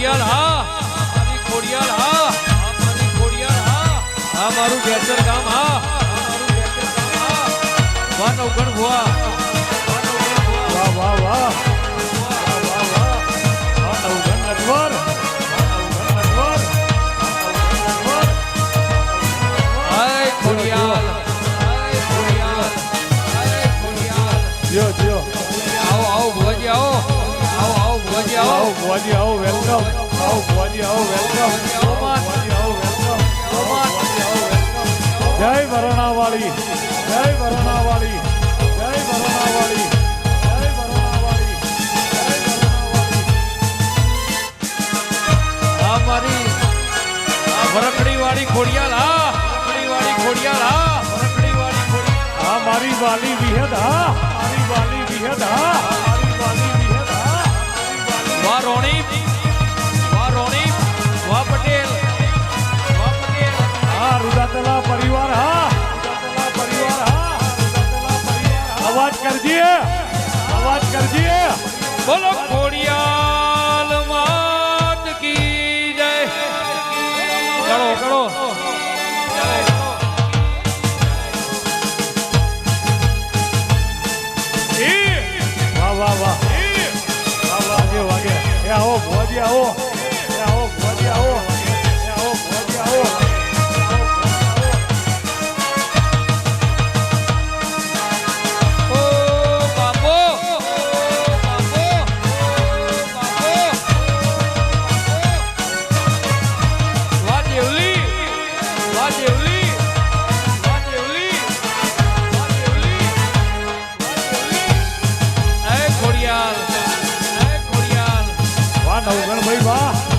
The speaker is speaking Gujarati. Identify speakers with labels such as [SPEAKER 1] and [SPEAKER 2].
[SPEAKER 1] ખોડિયાલ હા મારી ખોડિયાલ હા મારી ખોડિયાલ હા હા મારું બેચર ગામ હા મારું બેચર ગામ હા વાહ નવગણ ભુવા
[SPEAKER 2] વાહ વાહ વાહ વાહ વાહ વાહ નવગણ નટવર
[SPEAKER 1] હાય ખોડિયાલ હાય ખોડિયાલ હાય ખોડિયાલ
[SPEAKER 2] જીઓ જીઓ
[SPEAKER 1] આવો આવો ભુવાજી આવો આવો આવો ભુવાજી આવો
[SPEAKER 2] આવો ભુવાજી આવો વેલકમ આવો ભુવાજી આવો વેલકમ ભુવાજી આવો વેલકમ ભુવાજી આવો વેલકમ જય વરણાવાળી જય વરણાવાળી જય વરણાવાળી જય વરણાવાળી જય વરણાવાળી
[SPEAKER 1] આ મારી આ ભરકડી વાળી ખોડિયાલ હા ભરકડી વાળી ખોડિયાલ હા ભરકડી વાળી ખોડિયાલ
[SPEAKER 2] હા મારી વાલી વિહદ હા મારી વાલી વિહદ હા મારી વાલી વિહદ હા
[SPEAKER 1] વાહ રોણી વાહ પટેલ
[SPEAKER 2] હા રૂડાતલા પરિવાર હા રૂડાતલા પરિવાર હા રૂડાતલા પરિવાર અવાજ કરજે
[SPEAKER 1] બોલો ખોડિયાલ માત કી જય કરો
[SPEAKER 2] વાહ વાહ વાહ વાગે વાગે એ આવો ભુવાજી આવો એ આવો ભુવાજી આવો એ આવો ભુવાજી આવો
[SPEAKER 1] ઓ બાપો વાહ દેવલી
[SPEAKER 2] વાહ નવગણ ભાઈ વાહ